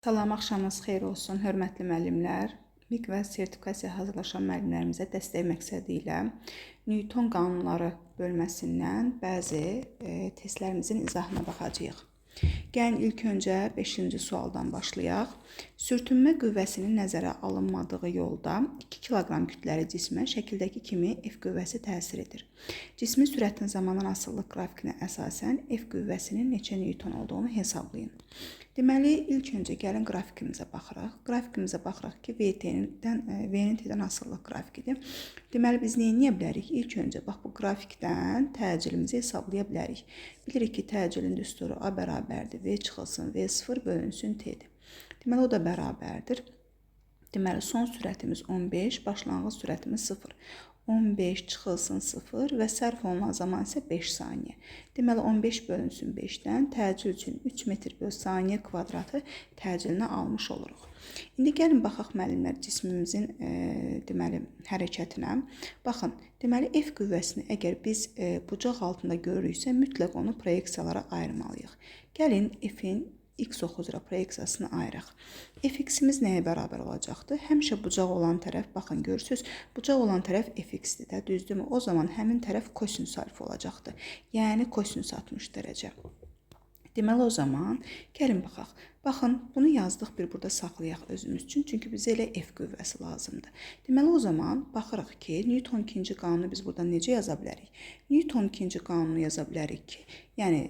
Salam, axşamınız xeyir olsun, hörmətli müəllimlər. MİQ və sertifikasiya hazırlaşan müəllimlərimizə dəstək məqsədi ilə Newton qanunları bölməsindən bəzi testlərimizin izahına baxacağıq. Gəlin ilk öncə 5-ci sualdan başlayaq. Sürtünmə qüvvəsinin nəzərə alınmadığı yolda 2 kiloqram kütləli cismə şəkildəki kimi F qüvvəsi təsir edir. Cismin sürətin zamandan asılılıq qrafikinə əsasən F qüvvəsinin neçə Newton olduğunu hesablayın. Deməli, ilk öncə gəlin qrafikimizə baxırıq. Qrafikimizə baxırıq ki, V-nin T-dən asılılıq qrafikidir. Deməli, biz nə edə bilərik? İlk öncə bax bu qrafikdən təcilimizi hesablaya bilərik. Bilirik ki, təcilin düsturu A bərabərdir. V çıxılsın, V0 bölünsün T-dir. Deməli, o da bərabərdir. Deməli, son sürətimiz 15, başlanğıc sürətimiz 0. 15 çıxılsın 0 və sərf olunan zaman isə 5 saniyə. Deməli, 15 bölünsün 5-dən təcil üçün 3 metr böl saniyə kvadratı təcilini almış oluruq. İndi gəlin baxaq müəllimlər cismimizin deməli hərəkətinə. Baxın, deməli F qüvvəsini əgər biz bucaq altında görürüksə, mütləq onu proyeksiyalara ayırmalıyıq. Gəlin F-in X oxu üzrə proyeksiyasını ayıraq. Fx-imiz nəyə bərabər olacaqdır? Həmişə bucaq olan tərəf, baxın görürsünüz, bucaq olan tərəf Fx-dir də, düzdürmü? O zaman həmin tərəf kosinüs alfa olacaqdır. Yəni kosinüs 60 dərəcə. Deməli, o zaman gəlin baxaq. Baxın, bunu yazdıq, bir burada saxlayaq özümüz üçün. Çünki bizə elə F qüvvəsi lazımdır. Deməli, o zaman baxırıq ki, Newton ikinci qanunu biz burada necə yaza bilərik? Newton ikinci qanunu yaza bilərik ki, yəni,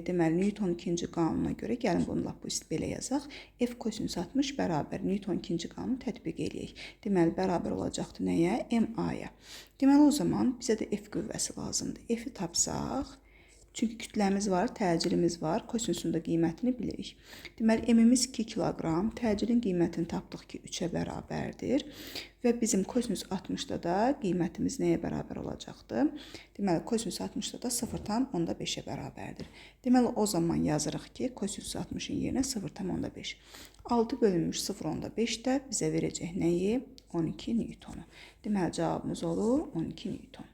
deməli, Newton ikinci qanununa görə, gəlin bunu lap belə yazaq. F kosinüs 60 bərabər Newton ikinci qanunu tətbiq edək. Deməli, bərabər olacaqdır nəyə? MA-ya. Deməli, o zaman bizə də F qüvvəsi lazımdır. F-i tapsaq, çünki kütləmiz var, təcilimiz var, kosinüsün də qiymətini bilirik. Deməli, M-imiz 2 kiloqram, təcilin qiymətini tapdıq ki, 3-ə bərabərdir. Və bizim kosinüs 60-da da qiymətimiz nəyə bərabər olacaqdır? Deməli, kosinüs 60-da da 0,5-ə bərabərdir. Deməli, o zaman yazırıq ki, kosinüs 60-ın yerinə 0,5. 6 bölünmüş 0,5 də bizə verəcək nəyi? 12 Newtonu. Deməli, cavabımız olur 12 Newton.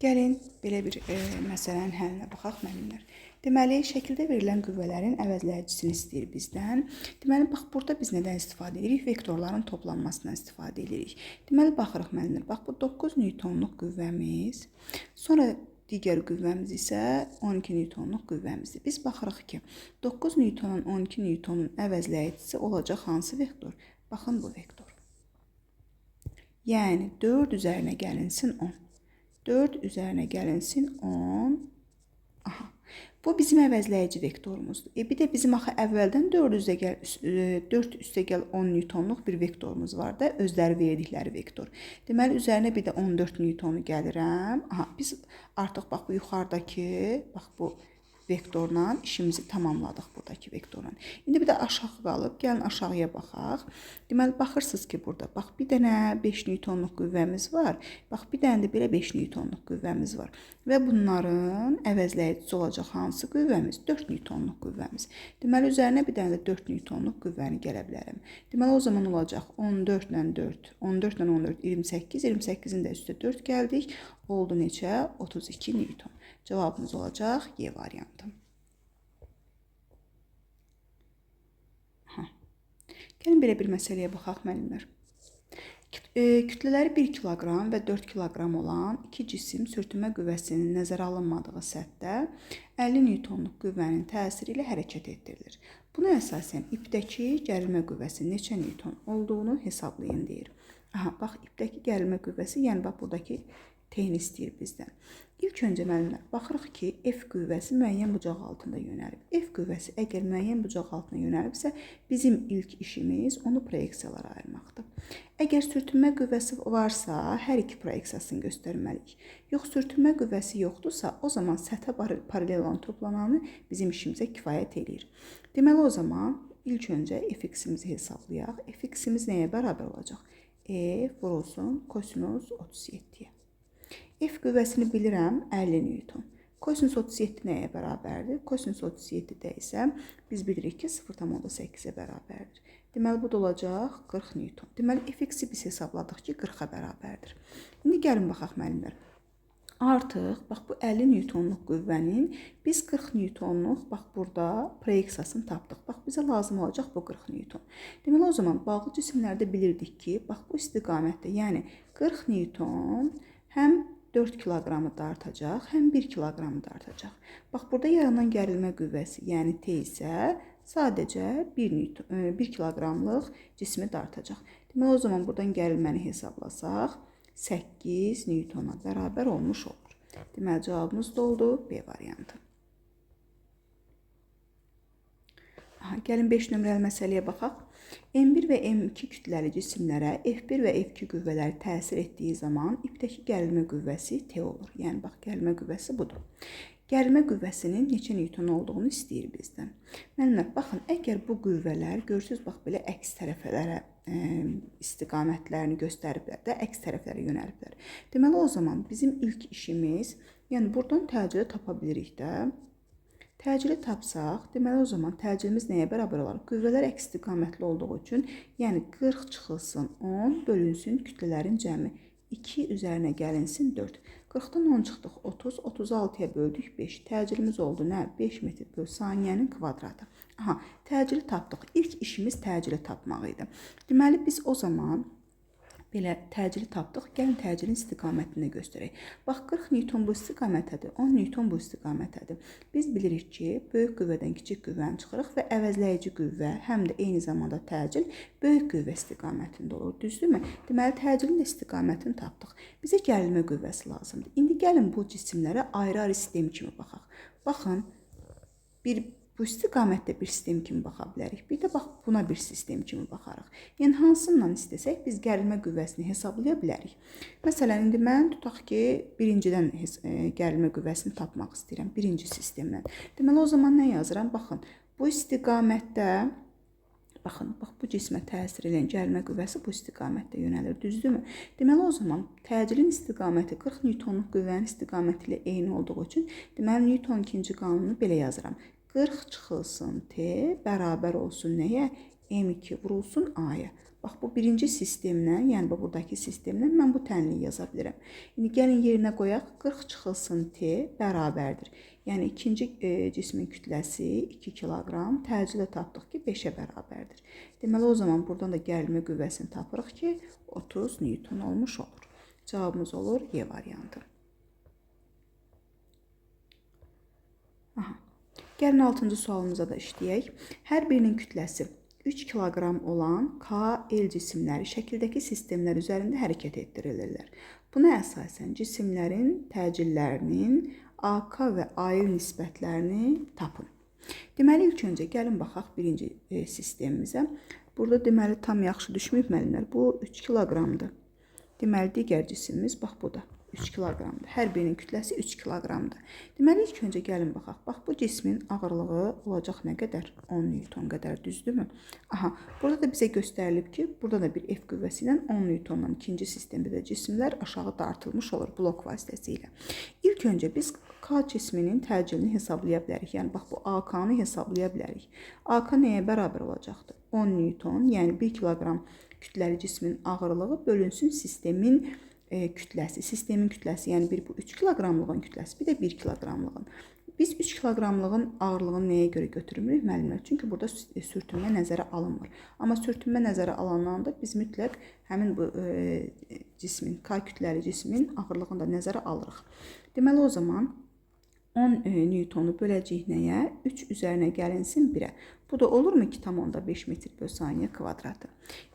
Gəlin belə bir məsələnin həllinə baxaq müəllimlər. Deməli, şəkildə verilən qüvvələrin əvəzləyicisini istəyir bizdən. Deməli, bax, burada biz nədən istifadə edirik? Vektorların toplanmasından istifadə edirik. Deməli, baxırıq müəllimlər. Bax, bu 9 Newtonluq qüvvəmiz. Sonra digər qüvvəmiz isə 12 Newtonluq qüvvəmizdir. Biz baxırıq ki, 9 Newtonun 12 Newtonun əvəzləyicisi olacaq hansı vektor? Baxın, bu vektor. Yəni, 4 üzərinə gəlinsin 10. 4 üzərinə gəlinsin 10. Aha. Bu bizim əvəzləyici vektorumuzdur. Bir də bizim axı əvvəldən 4 üstə gəl 10 Newtonluq bir vektorumuz var da, özləri verdikləri vektor. Deməli, üzərinə bir də 14 Newtonu gəlirəm. Aha, biz artıq bax bu yuxarıdakı, bax bu vektorla işimizi tamamladıq buradakı vektorla. İndi bir də aşağı qalıb, gəlin aşağıya baxaq. Deməli, baxırsınız ki, burada bax bir dənə 5 Newtonluq qüvvəmiz var. Bax bir dənə də belə 5 Newtonluq qüvvəmiz var. Və bunların əvəzləyicisi olacaq hansı qüvvəmiz? 4 Newtonluq qüvvəmiz. Deməli, üzərinə bir dənə də 4 Newtonluq qüvvəni gələ bilərəm. Deməli, o zaman olacaq 14 ilə 4, 14 ilə 14, 28, 28-in də üstə 4 gəldik. Oldu neçə? 32 Newton. Cavabımız olacaq Y variantı. Gəlin belə bir məsələyə baxaq müəllimlər. Kütlələri 1 kiloqram və 4 kiloqram olan iki cisim sürtünmə qüvvəsinin nəzərə alınmadığı səthdə 50 Newtonluq qüvvənin təsiri ilə hərəkət etdirilir. Buna əsasən ipdəki gərilmə qüvvəsi neçə Newton olduğunu hesablayın deyir. Aha, bax, ipdəki gərilmə qüvvəsi, yəni bax, buradakı T-ni istəyir bizdən. İlk öncə müəllimlər, baxırıq ki, F qüvvəsi müəyyən bucaq altında yönəlib. F qüvvəsi əgər müəyyən bucaq altına yönəlibsə, bizim ilk işimiz onu proyeksiyalara ayırmaqdır. Əgər sürtünmə qüvvəsi varsa, hər iki proyeksiyasını göstərməliyik. Yox, sürtünmə qüvvəsi yoxdursa, o zaman səthə paralel olan toplananı bizim işimizə kifayət edir. Deməli, o zaman ilk öncə Fx-imizi hesablayaq. Fx-imiz nəyə bərabər olacaq? F vurulsun kosinüs 37-yə. F qüvvəsini bilirəm, 50 Newton. Kosinüs 37 nəyə bərabərdir? Kosinüs 37-də isə biz bilirik ki, 0,8-ə bərabərdir. Deməli, bu da olacaq 40 Newton. Deməli, Fx-i biz hesabladıq ki, 40-a bərabərdir. İndi gəlin baxaq müəllimlər. Artıq, bax bu 50 Newtonluq qüvvənin biz 40 Newtonluq, bax burada proyeksiyasını tapdıq. Bax, bizə lazım olacaq bu 40 Newton. Deməli, o zaman bağlı cisimlərdə bilirdik ki, bax bu istiqamətdə, yəni 40 Newton həm 4 kiloqramı dartacaq, həm 1 kiloqramı dartacaq. Bax, burada yaranan gərilmə qüvvəsi, yəni T isə sadəcə 1 kiloqramlıq cismi dartacaq. Deməli, o zaman buradan gərilməni hesablasaq, 8 Newtona bərabər olmuş olur. Deməli, cavabımız da oldu B variantı. Gəlin 5 nömrəli məsələyə baxaq. M1 və M2 kütləli cisimlərə F1 və F2 qüvvələri təsir etdiyi zaman ipdəki gərilmə qüvvəsi T olur. Yəni, bax, gərilmə qüvvəsi budur. Gərilmə qüvvəsinin neçə Newton olduğunu istəyir bizdən. Müəllimlər, baxın, əgər bu qüvvələr, görürsünüz, bax, belə əks tərəflərə istiqamətlərini göstəriblər də, əks tərəflərə yönəliblər. Deməli, o zaman bizim ilk işimiz, yəni buradan təcili tapa bilirik də. Təcili tapsaq, deməli, o zaman təcilimiz nəyə bərabər olar? Qüvvələr əks istiqamətli olduğu üçün, yəni 40 çıxılsın 10, bölünsün kütlələrin cəmi. 2 üzərinə gəlinsin 4. 40-dan 10 çıxdıq 30, 36-ya böldük 5. Təcilimiz oldu nə? 5 metr böl saniyənin kvadratı. Aha, təcili tapdıq. İlk işimiz təcili tapmaq idi. Deməli, biz o zaman belə təcili tapdıq. Gəlin təcilin istiqamətini göstərək. Bax, 40 Newton bu istiqamətədir, 10 Newton bu istiqamətədir. Biz bilirik ki, böyük qüvvədən kiçik qüvvəni çıxırıq və əvəzləyici qüvvə, həm də eyni zamanda təcil böyük qüvvə istiqamətində olur. Düzdürmü? Deməli, təcilin istiqamətini tapdıq. Bizə gərilmə qüvvəsi lazımdır. İndi gəlin bu cisimlərə ayrı-ayrı sistem kimi baxaq. Baxın, bu istiqamətdə bir sistem kimi baxa bilərik. Bir də bax, buna bir sistem kimi baxarıq. Yəni, hansından istəsək, biz gərilmə qüvvəsini hesablaya bilərik. Məsələn, indi mən tutaq ki, birincidən gərilmə qüvvəsini tapmaq istəyirəm, birinci sistemdən. Deməli, o zaman nə yazıram? Baxın, bu istiqamətdə, baxın, bax, bu cismə təsir edən gərilmə qüvvəsi bu istiqamətdə yönəlir, düzdürmü? Deməli, o zaman təcilin istiqaməti 40 Newtonluq qüvvənin istiqaməti ilə eyni olduğu üçün, deməli, Newton ikinci qanunu belə yazıram. 40 çıxılsın T bərabər olsun nəyə? M2 vurulsun A-ya. Bax, bu birinci sistemlə, yəni buradakı sistemlə mən bu tənliyi yaza bilirəm. İndi gəlin yerinə qoyaq. 40 çıxılsın T bərabərdir. Yəni, ikinci cismin kütləsi 2 kiloqram, təcili tapdıq ki, 5-ə bərabərdir. Deməli, o zaman buradan da gərilmə qüvvəsini tapırıq ki, 30 Newton olmuş olur. Cavabımız olur Y variantı. Aha. Gəlin 6-cı sualımıza da işləyək. Hər birinin kütləsi 3 kiloqram olan KL cisimləri şəkildəki sistemlər üzərində hərəkət etdirilirlər. Buna əsasən cisimlərin təcillərinin AK və AL nisbətlərini tapın. Deməli, ilk öncə gəlin baxaq birinci sistemimizə. Burada deməli tam yaxşı düşməyib müəllimlər. Bu 3 kiloqramdır. Deməli, digər cisimimiz bax bu da 3 kiloqramdır. Hər birinin kütləsi 3 kiloqramdır. Deməli, ilk öncə gəlin baxaq. Bax, bu cismin ağırlığı olacaq nə qədər? 10 Newton qədər, düzdürmü? Aha, burada da bizə göstərilib ki, burada da bir F qüvvəsi ilə 10 Newtondan ikinci sistemdə də cisimlər aşağı dartılmış olur blok vasitəsilə. İlk öncə biz K cisminin təcilini hesablaya bilərik. Yəni, bax, bu AK-nı hesablaya bilərik. AK nəyə bərabər olacaqdır? 10 Newton, yəni 1 kiloqram kütləli cismin ağırlığı bölünsün sistemin kütləsi. Sistemin kütləsi, yəni bu 3 kiloqramlığın kütləsi, bir də 1 kiloqramlığın. Biz 3 kiloqramlığın ağırlığını nəyə görə götürmürük müəllimlər? Çünki burada sürtünmə nəzərə alınmır. Amma sürtünmə nəzərə alınanda biz mütləq həmin bu cismin, K kütləli cismin ağırlığını da nəzərə alırıq. Deməli, o zaman 10 Newtonu böləcəyik nəyə? 3 üzərinə gəlinsin 1-ə. Bu da olurmu 2,5 metr böl saniyə kvadratı?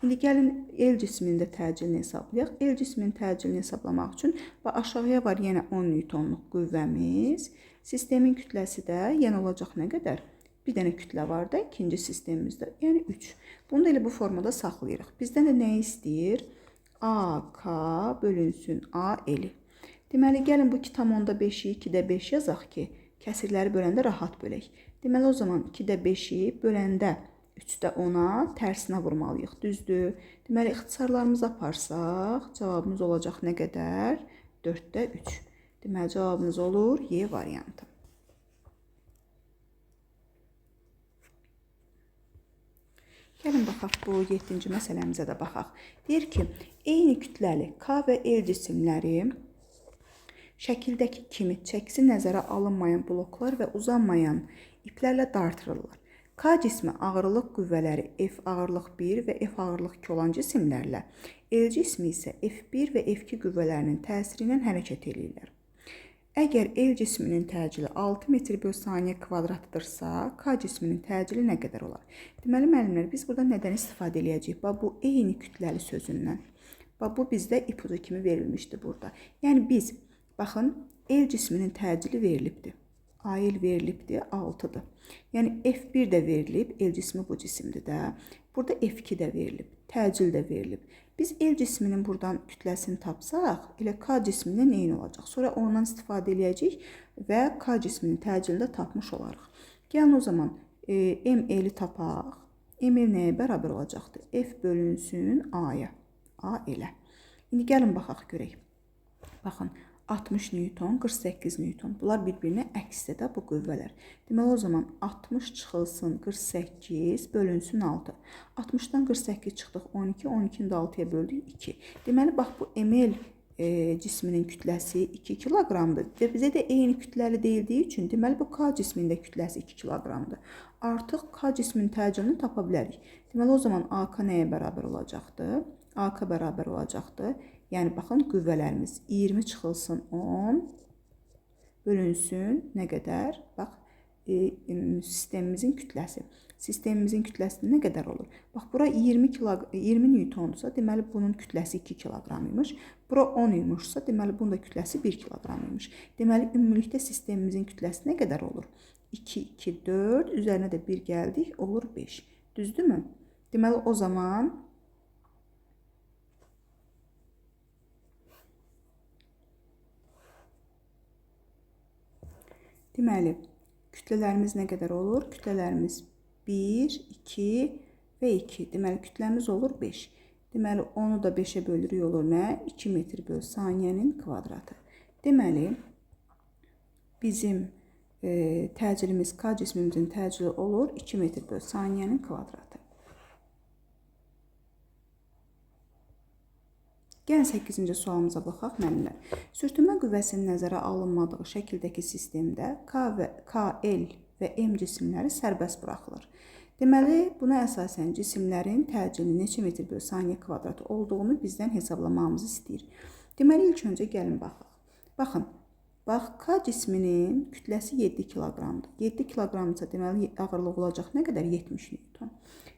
İndi gəlin L cismində təcilini hesablayaq. L cisminin təcilini hesablamaq üçün aşağıya var yenə 10 Newtonluq qüvvəmiz. Sistemin kütləsi də yenə olacaq nə qədər? Bir dənə kütlə var da ikinci sistemimizdə, yəni 3. Bunu da elə bu formada saxlayırıq. Bizdən də nə istəyir? AK bölünsün AL. Deməli, gəlin bu 2,5-i 2-də 5 yazaq ki, kəsirləri böləndə rahat bölək. Deməli, o zaman 2-də 5-i böləndə 3-də 10-a tərsinə vurmalıyıq, düzdür? Deməli, ixtisarlarımızı aparsaq, cavabımız olacaq nə qədər? 4-də 3. Deməli, cavabımız olur Y variantı. Gəlin baxaq bu 7-ci məsələmizə də baxaq. Deyir ki, eyni kütləli K və L cisimləri şəkildəki kimi çəkisi nəzərə alınmayan bloklar və uzanmayan iplərlə dartırırlar. K cismi ağırlıq qüvvələri F ağırlıq 1 və F ağırlıq 2 olan cisimlərlə, L cismi isə F1 və F2 qüvvələrinin təsiri ilə hərəkət edirlər. Əgər L cisminin təcili 6 metr/saniyə kvadratıdırsa, K cisminin təcili nə qədər olar? Deməli, müəllimlər, biz burada nədən istifadə edəcəyik? Bu eyni kütləli sözündən. Bu bizdə ipucu kimi verilmişdi burada. Yəni biz, baxın, L cisminin təcili verilibdir. AL verilibdir, 6-dır. Yəni F1 də verilib, L cismi bu cisimdir də. Burada F2 də verilib, təcil də verilib. Biz L cisminin buradan kütləsini tapsaq, elə K cisminin eyni olacaq. Sonra ondan istifadə edəcəyik və K cisminin təcili də tapmış olarıq. Gəlin o zaman ML-i tapaq. ML nəyə bərabər olacaqdır? F bölünsün A-ya. A elə. İndi gəlin baxaq görək. Baxın. 60 Newton, 48 Newton. Bunlar bir-birinə əksdir də bu qüvvələr. Deməli, o zaman 60 çıxılsın 48 bölünsün 6. 60-dan 48 çıxdıq 12, 12-ni də 6-ya böldük 2. Deməli, bax bu ML cisminin kütləsi 2 kiloqramdır. Və bizə də eyni kütləli deyildiyi üçün, deməli, bu K cisminin də kütləsi 2 kiloqramdır. Artıq K cisminin təcilini tapa bilərik. Deməli, o zaman AK nəyə bərabər olacaqdır? AK bərabər olacaqdır. Yəni, baxın, qüvvələrimiz 20 çıxılsın 10 bölünsün nə qədər? Bax, sistemimizin kütləsi. Sistemimizin kütləsi nə qədər olur? Bax, bura 20 Newton'dursa, deməli, bunun kütləsi 2 kiloqram imiş. Bura 10 imişsə, deməli, bunun da kütləsi 1 kiloqram imiş. Deməli, ümumilikdə sistemimizin kütləsi nə qədər olur? 2, 2, 4, üzərinə də 1 gəldik, olur 5. Düzdürmü? Deməli, o zaman deməli, kütlələrimiz nə qədər olur? Kütlələrimiz 1, 2 və 2. Deməli, kütləmiz olur 5. Deməli, onu da 5-ə bölürük olur nə? 2 metr/saniyənin kvadratı. Deməli, bizim təcilimiz, K cismimizin təcili olur 2 metr/saniyənin kvadratı. Gəlin 8-ci sualımıza baxaq, müəllimlər. Sürtünmə qüvvəsinin nəzərə alınmadığı şəkildəki sistemdə KL və M cisimləri sərbəst buraxılır. Deməli, buna əsasən cisimlərin təcili neçə metr/saniyə kvadratı olduğunu bizdən hesablamamızı istəyir. Deməli, ilk öncə gəlin baxaq. Baxın, bax, K cisminin kütləsi 7 kiloqramdır. 7 kiloqramdırsa, deməli, ağırlıq olacaq nə qədər? 70 Newton.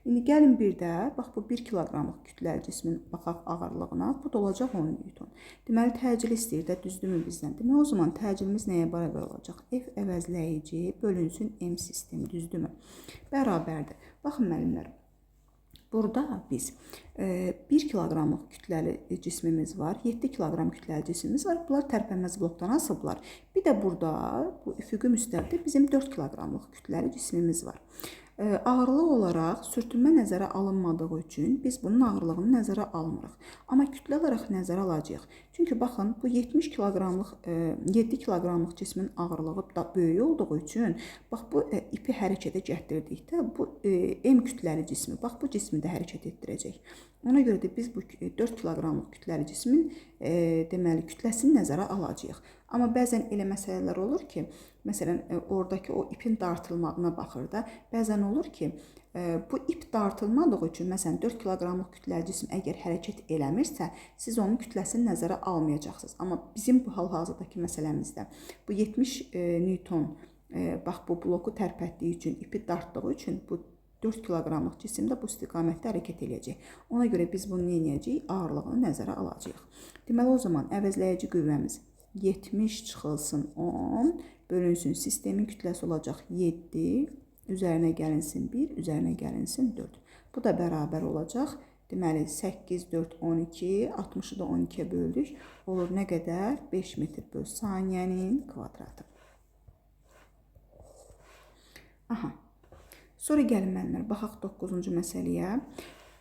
İndi gəlin bir də, bax, bu 1 kiloqramlıq kütləli cismin baxaq ağırlığına, bu da olacaq 10 Newton. Deməli, təcil istəyir də, düzdürmü bizdən? Deməli, o zaman təcilimiz nəyə bərabər olacaq? F əvəzləyici bölünsün M sistemi, düzdürmü? Bərabərdir. Baxın, müəllimlər, burada biz 1 kiloqramlıq kütləli cismimiz var, 7 kiloqram kütləli cismimiz var. Bunlar tərpənməz blokdan asılıblar. Bir də burada, bu üfüqü müstəvidə bizim 4 kiloqramlıq kütləli cismimiz var. Ağırlıq olaraq sürtünmə nəzərə alınmadığı üçün biz bunun ağırlığını nəzərə almırıq. Amma kütlə olaraq nəzərə alacağıq. Çünki baxın, bu 7 kiloqramlıq cismin ağırlığı da böyük olduğu üçün, bax, bu ipi hərəkətə gətirdikdə, bu M kütləli cismi, bax, bu cismi də hərəkət etdirəcək. Ona görə də biz bu 4 kiloqramlıq kütləli cismin deməli, kütləsini nəzərə alacağıq. Amma bəzən elə məsələlər olur ki, məsələn, oradakı o ipin dartılmağına baxır da, bəzən olur ki, bu ip dartılmadığı üçün, məsələn, 4 kiloqramlıq kütləli cisim əgər hərəkət eləmirsə, siz onun kütləsini nəzərə almayacaqsınız. Amma bizim bu hal-hazırdakı məsələmizdə bu 70 Newton, bax, bu bloku tərpətdiyi üçün, ipi dartdığı üçün bu 4 kiloqramlıq cisim də bu istiqamətdə hərəkət edəcək. Ona görə biz bunu nə edəcəyik? Ağırlığını nəzərə alacağıq. Deməli, o zaman əvəzləyici qüvvəmiz 70 çıxılsın 10 bölünsün sistemin kütləsi olacaq 7, üzərinə gəlinsin 1, üzərinə gəlinsin 4. Bu da bərabər olacaq. Deməli, 8, 4, 12, 60-ı da 12-yə böldük. Olur nə qədər? 5 metr/saniyənin kvadratı. Aha. Sonra gəlin müəllimlər, baxaq 9-cu məsələyə.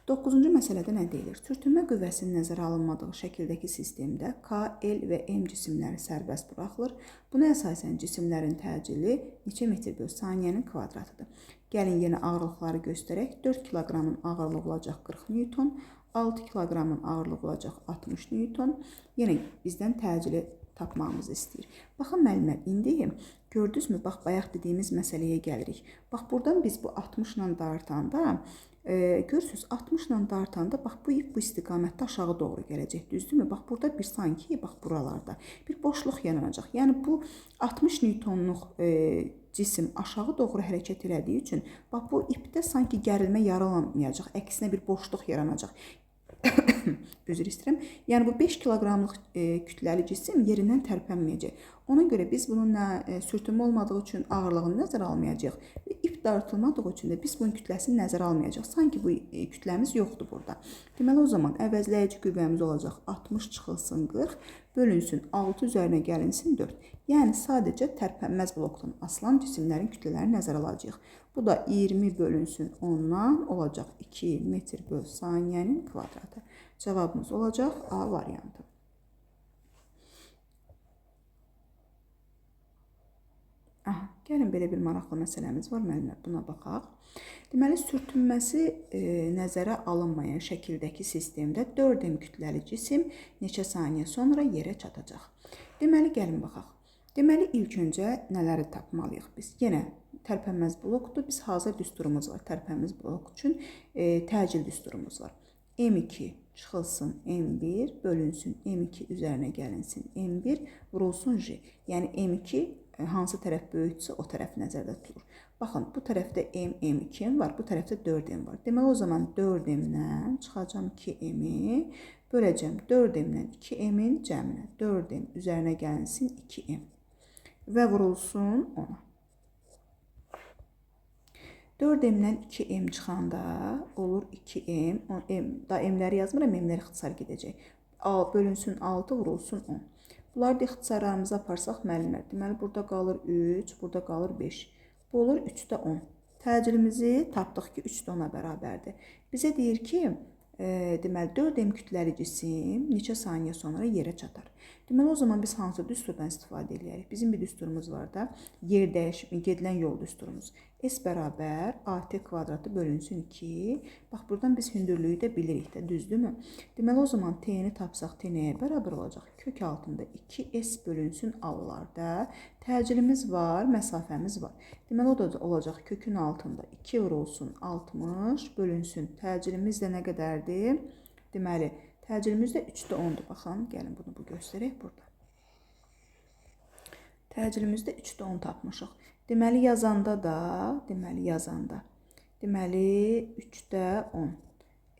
9-cu məsələdə nə deyilir? Sürtünmə qüvvəsinin nəzərə alınmadığı şəkildəki sistemdə K, L və M cisimləri sərbəst buraxılır. Buna əsasən cisimlərin təcili neçə metr/saniyənin kvadratıdır? Gəlin yenə ağırlıqları göstərək. 4 kiloqramın ağırlığı olacaq 40 newton, 6 kiloqramın ağırlığı olacaq 60 newton. Yenə bizdən təcili tapmağımızı istəyir. Baxın müəllimlər, indi gördünüzmü? Bax, bayaq dediyimiz məsələyə gəlirik. Bax, buradan biz bu 60 ilə dartanda, görürsünüz, 60 ilə dartanda, bax, bu ip bu istiqamətdə aşağı doğru gələcək, düzdürmü? Bax, burada bir sanki, bax, buralarda bir boşluq yaranacaq. Yəni, bu 60 newtonluq cisim aşağı doğru hərəkət elədiyi üçün, bax, bu ipdə sanki gərilmə yaralanmayacaq, əksinə bir boşluq yaranacaq. Üzr istəyirəm. Yəni, bu 5 kiloqramlıq kütləli cisim yerindən tərpənməyəcək. Ona görə biz bunun sürtünmə olmadığı üçün ağırlığını nəzərə almayacaq. İp dartılmadığı üçün də biz bunun kütləsini nəzərə almayacaq. Sanki bu kütləmiz yoxdur burada. Deməli, o zaman əvəzləyici qüvvəmiz olacaq 60 çıxılsın 40, bölünsün 6 üzərinə gəlinsin 4. Yəni, sadəcə tərpənməz blokdan asılan cisimlərin kütlələrini nəzərə alacaq. Bu da 20 bölünsün 10-dan olacaq 2 metr böl saniyənin kvadratı. Cavabımız olacaq A variantı. Aha, gəlin belə bir maraqlı məsələmiz var, müəllimlər, buna baxaq. Deməli, sürtünməsi nəzərə alınmayan şəkildəki sistemdə 4M kütləli cisim neçə saniyə sonra yerə çatacaq? Deməli, gəlin baxaq. Deməli, ilk öncə nələri tapmalıyıq biz? Yenə tərpənməz blokdur. Biz hazır düsturumuz var. Tərpənməz blok üçün təcil düsturumuz var. M2 çıxılsın M1, bölünsün M2 üzərinə gəlinsin M1, vurulsun J. Yəni, M2 hansı tərəf böyükdürsə, o tərəf nəzərdə tutulur. Baxın, bu tərəfdə M2 var, bu tərəfdə 4M var. Deməli, o zaman 4M-dən çıxacam 2M-i, böləcəm 4M-dən 2M-in cəminə. 4M üzərinə gəlinsin 2M və vurulsun 10-a. 4M-dən 2M çıxanda olur 2M. Da M-ləri yazmıram, M-ləri ixtisar gedəcək. Bölünsün 6, vurulsun 10. Bunları da ixtisarlarımıza aparsaq müəllimlər. Deməli, burada qalır 3, burada qalır 5. Bu olur 3-də 10. Təcilimizi tapdıq ki, 3-də 10-a bərabərdir. Bizə deyir ki, deməli, 4M kütləli cisim neçə saniyə sonra yerə çatar. Deməli, o zaman biz hansı düsturdan istifadə edirik? Bizim bir düsturumuz var da, yer dəyişimi, gedilən yol düsturumuz. S bərabər AT kvadratı bölünsün 2. Bax, buradan biz hündürlüyü də bilirik də, düzdürmü? Deməli, o zaman T-ni tapsaq T nəyə bərabər olacaq? Kök altında 2S bölünsün A-larda. Təcilimiz var, məsafəmiz var. Deməli, o da olacaq kökün altında 2 vurulsun 60 bölünsün. Təcilimiz də nə qədərdir? Deməli, təcilimiz də 3-də 10-dur. Baxın, gəlin bunu göstərək burada. Təcilimiz də 3-də 10 tapmışıq. Deməli, yazanda 3-də 10.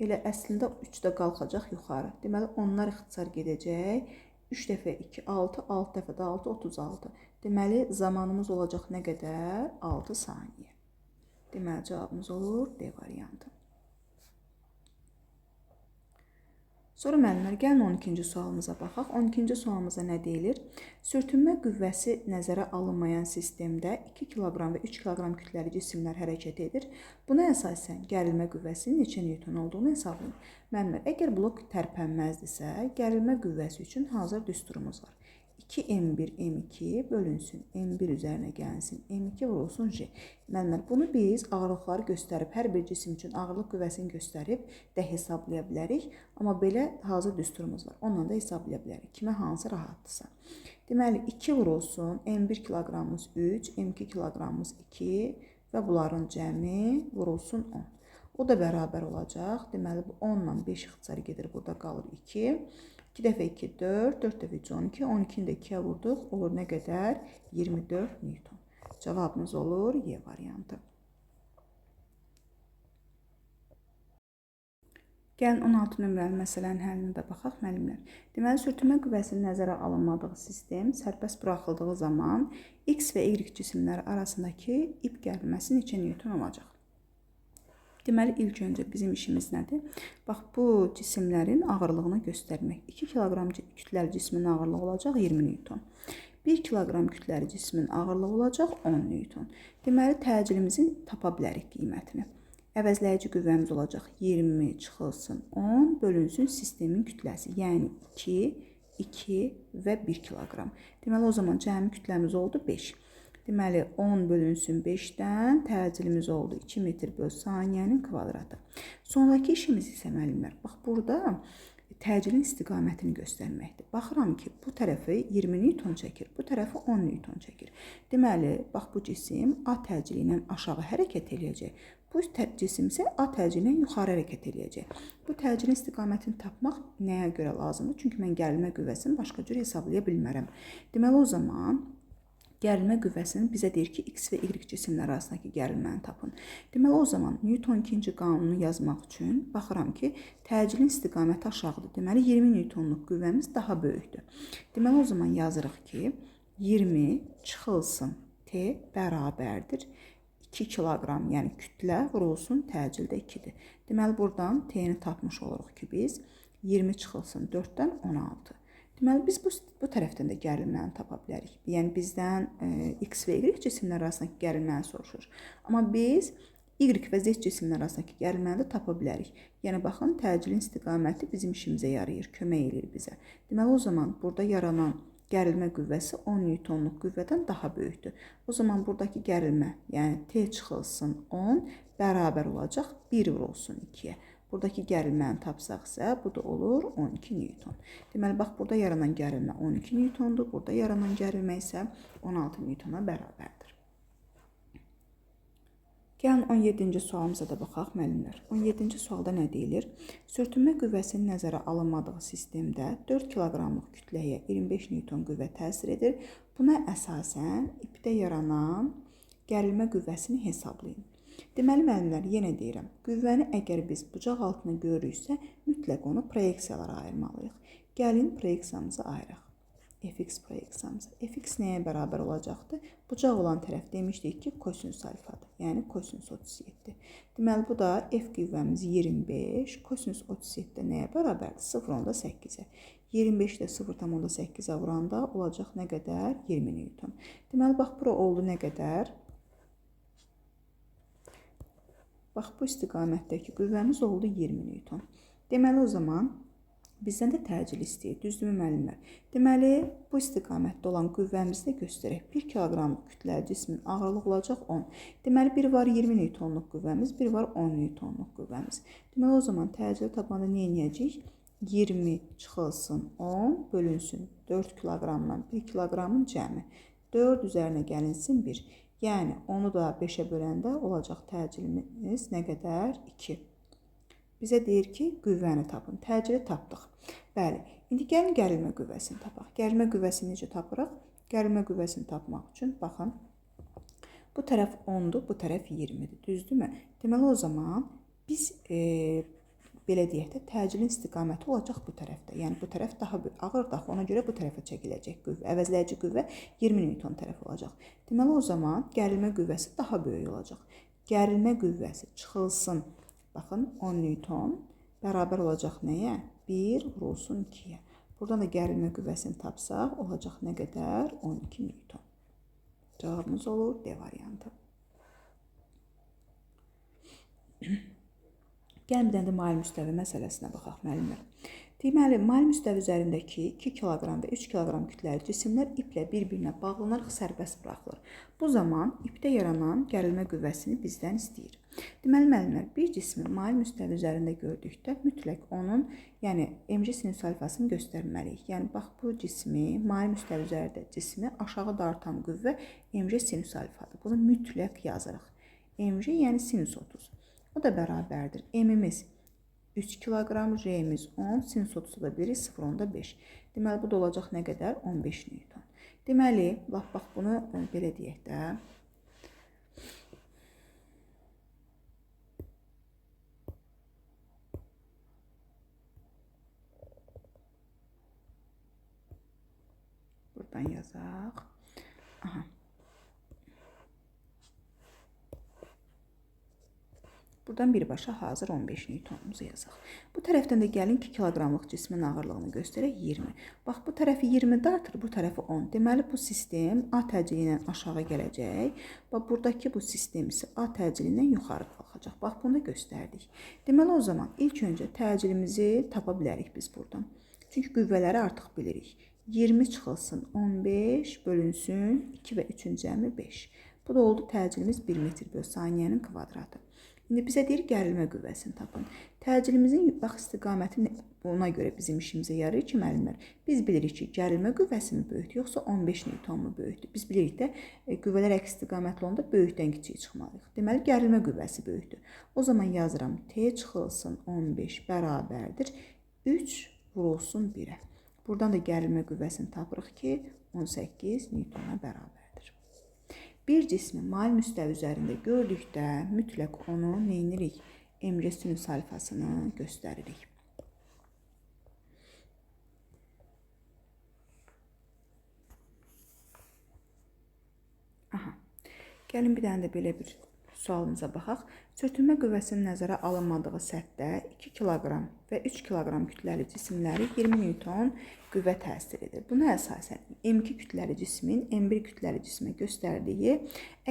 Elə əslində 3-də qalxacaq yuxarı. Deməli, onlar ixtisar gedəcək. 3 dəfə 2, 6, 6 dəfə də 6, 36. Deməli, zamanımız olacaq nə qədər? 6 saniyə. Deməli, cavabımız olur D variantı. Sonra müəllimlər, gəlin 12-ci sualımıza baxaq. 12-ci sualımıza nə deyilir? Sürtünmə qüvvəsi nəzərə alınmayan sistemdə 2 kiloqram və 3 kiloqram kütləli cisimlər hərəkət edir. Buna əsasən gərilmə qüvvəsinin neçə newton olduğunu hesablayın. Müəllimlər, əgər blok tərpənməzdirsə, gərilmə qüvvəsi üçün hazır düsturumuz var. 2M1, M2 bölünsün, M1 üzərinə gəlsin, M2 vurulsun J. Müəllimlər, bunu biz ağırlıqları göstərib, hər bir cisim üçün ağırlıq qüvvəsini göstərib də hesablaya bilərik. Amma belə hazır düsturumuz var, onunla da hesablaya bilərik. Kimə hansı rahatdırsa. Deməli, 2 vurulsun, M1 kiloqramımız 3, M2 kiloqramımız 2 və bunların cəmi vurulsun 10. O da bərabər olacaq. Deməli, bu 10 ilə 5 ixtisar gedir, burada qalır 2. 2 dəfə 2, 4, 4 dəfə 3, 12, 12-ni də 2-yə vurduq, olur nə qədər? 24 newton. Cavabımız olur Y variantı. Gəlin 16 nömrəli məsələnin həllinə də baxaq müəllimlər. Deməli, sürtünmə qüvvəsinin nəzərə alınmadığı sistem sərbəst buraxıldığı zaman X və Y cisimləri arasındakı ip gərilməsi neçə newton olacaq? Deməli, ilk öncə bizim işimiz nədir? Bax, bu cisimlərin ağırlığını göstərmək. 2 kiloqram kütləli cismin ağırlığı olacaq 20 newton. 1 kiloqram kütləli cismin ağırlığı olacaq 10 newton. Deməli, təcilimizi tapa bilərik qiymətini. Əvəzləyici qüvvəmiz olacaq 20 çıxılsın 10 bölünsün sistemin kütləsi. Yəni 2, 2 və 1 kiloqram. Deməli, o zaman cəmi kütləmiz oldu 5. Deməli 10 bölünsün 5-dən təcilimiz oldu 2 metr böl saniyənin kvadratı. Sonraki işimiz isə müəllimlər, bax burada təcilin istiqamətini göstərməkdir. Baxıram ki, bu tərəfi 20 Newton çəkir, bu tərəfi 10 Newton çəkir. Deməli, bax bu cisim A təcili ilə aşağı hərəkət eləyəcək. Bu cisim isə A təcili ilə yuxarı hərəkət eləyəcək. Bu təcilin istiqamətini tapmaq nəyə görə lazımdır? Çünki mən gərilmə qüvvəsini başqa cür hesablaya bilmərəm. Deməli, o zaman gərilmə qüvvəsinin bizə deyir ki, X və Y cisimlər arasındakı gərilməni tapın. Deməli, o zaman Newton ikinci qanunu yazmaq üçün baxıram ki, təcilin istiqaməti aşağıdır. Deməli, 20 Newtonluq qüvvəmiz daha böyükdür. Deməli, o zaman yazırıq ki, 20 çıxılsın T bərabərdir 2 kiloqram, yəni kütlə vurulsun təcildə 2-dir. Deməli, buradan T-ni tapmış oluruq ki, biz 20 çıxılsın 4-dən 16. Deməli, biz bu tərəfdən də gərilməni tapa bilərik. Yəni, bizdən X və Y cisimlər arasındakı gərilməni soruşur. Amma biz Y və Z cisimlər arasındakı gərilməni də tapa bilərik. Yəni, baxın, təcilin istiqaməti bizim işimizə yarayır, kömək edir bizə. Deməli, o zaman burada yaranan gərilmə qüvvəsi 10 Newtonluq qüvvədən daha böyükdür. O zaman buradakı gərilmə, yəni T çıxılsın 10 bərabər olacaq 1 vurulsun 2-yə. Buradakı gərilməni tapsaq isə bu da olur 12 Newton. Deməli, bax, burada yaranan gərilmə 12 Newtondur, burada yaranan gərilmə isə 16 Newtona bərabərdir. Gəlin 17-ci sualımıza da baxaq, müəllimlər. 17-ci sualda nə deyilir? Sürtünmə qüvvəsinin nəzərə alınmadığı sistemdə 4 kiloqramlıq kütləyə 25 Newton qüvvə təsir edir. Buna əsasən ipdə yaranan gərilmə qüvvəsini hesablayın. Deməli, müəllimlər, yenə deyirəm, qüvvəni əgər biz bucaq altına görürüksə, mütləq onu proyeksiyalara ayırmalıyıq. Gəlin proyeksiyamızı ayıraq. Fx proyeksiyamızı. Fx nəyə bərabər olacaqdır? Bucaq olan tərəf demişdik ki, kosinus alfadır, yəni kosinus 37. Deməli, bu da F qüvvəmiz 25, kosinus 37 nəyə bərabərdir? 0,8-ə. 25 də 0,8-ə vuranda olacaq nə qədər? 20 Newton. Deməli, bax, bura oldu nə qədər? Bax, bu istiqamətdəki qüvvəmiz oldu 20 Newton. Deməli, o zaman bizdən də təcil istəyir, düzdürmü müəllimlər? Deməli, bu istiqamətdə olan qüvvəmizi də göstərək. 1 kiloqramlıq kütləli cismin ağırlığı olacaq 10. Deməli, bir var 20 Newtonluq qüvvəmiz, bir var 10 Newtonluq qüvvəmiz. Deməli, o zaman təcili tapanda nə edəcəyik? 20 çıxılsın 10 bölünsün 4 kiloqramdan 1 kiloqramın cəmi. 4 üzərinə gəlinsin 1. Yəni, onu da 5-ə böləndə olacaq təcilimiz nə qədər? 2. Bizə deyir ki, qüvvəni tapın. Təcili tapdıq. Bəli, indi gəlin gərilmə qüvvəsini tapaq. Gərilmə qüvvəsini necə tapırıq? Gərilmə qüvvəsini tapmaq üçün, baxın, bu tərəf 10-dur, bu tərəf 20-dir. Düzdürmü? Deməli, o zaman biz, belə deyək də, təcilin istiqaməti olacaq bu tərəfdə. Yəni, bu tərəf daha ağırdır, ona görə bu tərəfə çəkiləcək qüvvə. Əvəzləyici qüvvə 20 Newton tərəfi olacaq. Deməli, o zaman gərilmə qüvvəsi daha böyük olacaq. Gərilmə qüvvəsi çıxılsın. Baxın, 10 Newton bərabər olacaq nəyə? 1 vurulsun 2-yə. Buradan da gərilmə qüvvəsini tapsaq, olacaq nə qədər? 12 Newton. Cavabımız olur D variantı. Gəlin bir dənə də mail müstəvi məsələsinə baxaq, müəllimlər. Deməli, mail müstəvi üzərindəki 2 kiloqram və 3 kiloqram kütləli cisimlər iplə bir-birinə bağlanaraq sərbəst buraxılır. Bu zaman ipdə yaranan gərilmə qüvvəsini bizdən istəyir. Deməli, müəllimlər, bir cismi mail müstəvi üzərində gördükdə mütləq onun, yəni mc sinus alfasını göstərməliyik. Yəni, bax, bu cismi, mail müstəvi üzərində cismi aşağı dartan qüvvə mc sinus alfadır. Bunu mütləq yazırıq. Mc, yəni sinus 30. O da bərabərdir. M-imiz 3 kiloqram, J-imiz 10, sinus 30-u da bilir 0,5. Deməli, bu da olacaq nə qədər? 15 Newton. Deməli, bax, bunu belə deyək də. Buradan yazaq. Aha. Buradan birbaşa hazır 15 Newtonumuzu yazaq. Bu tərəfdən də gəlin 2 kiloqramlıq cismin ağırlığını göstərək 20. Bax, bu tərəfi 20 dartır, bu tərəfi 10. Deməli, bu sistem A təcili ilə aşağı gələcək. Bax, buradakı bu sistem isə A təcili ilə yuxarı qalxacaq. Bax, bunu da göstərdik. Deməli, o zaman ilk öncə təcilimizi tapa bilərik biz buradan. Çünki qüvvələri artıq bilirik. 20 çıxılsın 15 bölünsün 2 və 3-ün cəmi 5. Bu da oldu təcilimiz 1 metr bölü saniyənin kvadratı. İndi bizə deyir gərilmə qüvvəsini tapın. Təcillimizin bax istiqaməti ona görə bizim işimizə yarayır ki, müəllimlər. Biz bilirik ki, gərilmə qüvvəsi mi böyükdür, yoxsa 15 Newton mu böyükdür? Biz bilirik də qüvvələr əks istiqamətli olanda böyükdən kiçiyə çıxmalıyıq. Deməli, gərilmə qüvvəsi böyükdür. O zaman yazıram T çıxılsın 15 bərabərdir 3 vurulsun 1-ə. Buradan da gərilmə qüvvəsini tapırıq ki, 18 Newtona bərabərdir. Bir cismi mail müstəvi üzərində gördükdə mütləq onu neynirik? Mg sinüs alfasını göstəririk. Aha. Gəlin bir dənə də belə bir sualımıza baxaq. Sürtünmə qüvvəsinin nəzərə alınmadığı səthdə 2 kiloqram və 3 kiloqram kütləli cisimləri 20 Newton qüvvə təsir edir. Buna əsasən M2 kütləli cismin M1 kütləli cismə göstərdiyi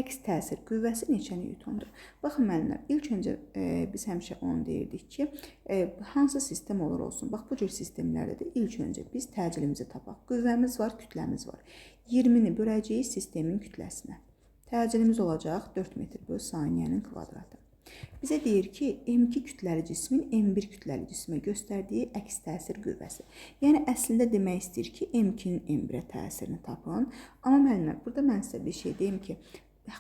əks təsir qüvvəsi neçə Newtondur? Baxın müəllimlər, ilk öncə biz həmişə onu deyirdik ki, hansı sistem olur olsun. Bax bu cür sistemlərdə də ilk öncə biz təcilimizi tapaq. Qüvvəmiz var, kütləmiz var. 20-ni böləcəyik sistemin kütləsinə. Təcilimiz olacaq 4 metr bölü saniyənin kvadratı. Bizə deyir ki, M2 kütləli cismin M1 kütləli cismə göstərdiyi əks təsir qüvvəsi. Yəni, əslində demək istəyir ki, M2-nin M1-ə təsirini tapın. Amma müəllimlər, burada mən sizə bir şey deyim ki,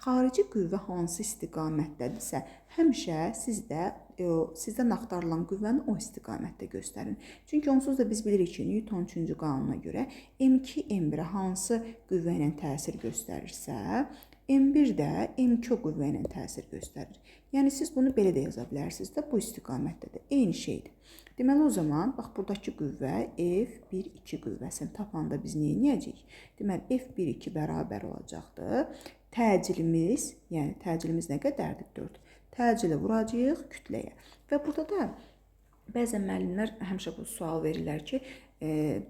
xarici qüvvə hansı istiqamətdədirsə, həmişə sizdən axtarılan qüvvəni o istiqamətdə göstərin. Çünki onsuz da biz bilirik ki, Newton 3-cü qanuna görə M2 M1-ə hansı qüvvə ilə təsir göstərirsə, M1 də M2 qüvvə ilə təsir göstərir. Yəni, siz bunu belə də yaza bilərsiniz də, bu istiqamətdə də eyni şeydir. Deməli, o zaman, bax, buradakı qüvvə F1-2 qüvvəsini tapanda biz nə edəcəyik? Deməli, F1-2 bərabər olacaqdır. Təcilimiz, yəni təcilimiz nə qədərdir? 4. Təcili vuracağıq kütləyə. Və burada da bəzən müəllimlər həmişə bu sual verirlər ki,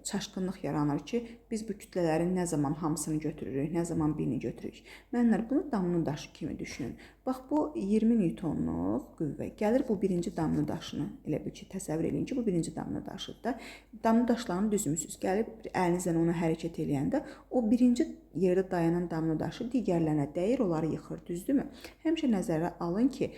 çaşqınlıq yaranır ki, biz bu kütlələrin nə zaman hamısını götürürük, nə zaman birini götürürük. Müəllimlər, bunu damla daşı kimi düşünün. Bax, bu 20 Newtonluq qüvvə gəlir bu birinci damla daşını. Elə bil ki, təsəvvür edin ki, bu birinci damla daşıdır da. Damla daşlarını düzmüsünüz. Gəlib əlinizlə onu hərəkət eləyəndə o birinci yerdə dayanan damla daşı digərlərinə dəyir, onları yıxır, düzdürmü? Həmişə nəzərə alın ki,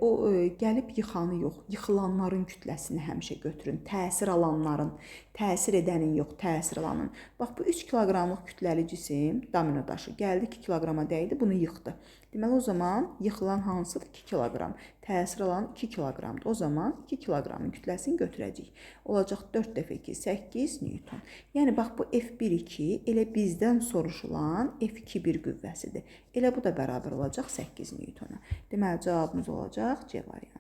o gəlib yıxanı yox, yıxılanların kütləsini həmişə götürün. Təsir alanların, təsir edənin yox, təsir alanın. Bax, bu 3 kiloqramlıq kütləli cisim, domino daşı gəldi, 2 kiloqrama dəydi, bunu yıxdı. Deməli, o zaman yıxılan hansıdır? 2 kiloqram. Təsir alan 2 kiloqramdır. O zaman 2 kiloqramın kütləsini götürəcəyik. Olacaq 4 dəfə 2, 8 Newton. Yəni, bax, bu F1-2 elə bizdən soruşulan F2-1 qüvvəsidir. Elə bu da bərabər olacaq 8 Newtona. Deməli, cavabımız olacaq C variantı.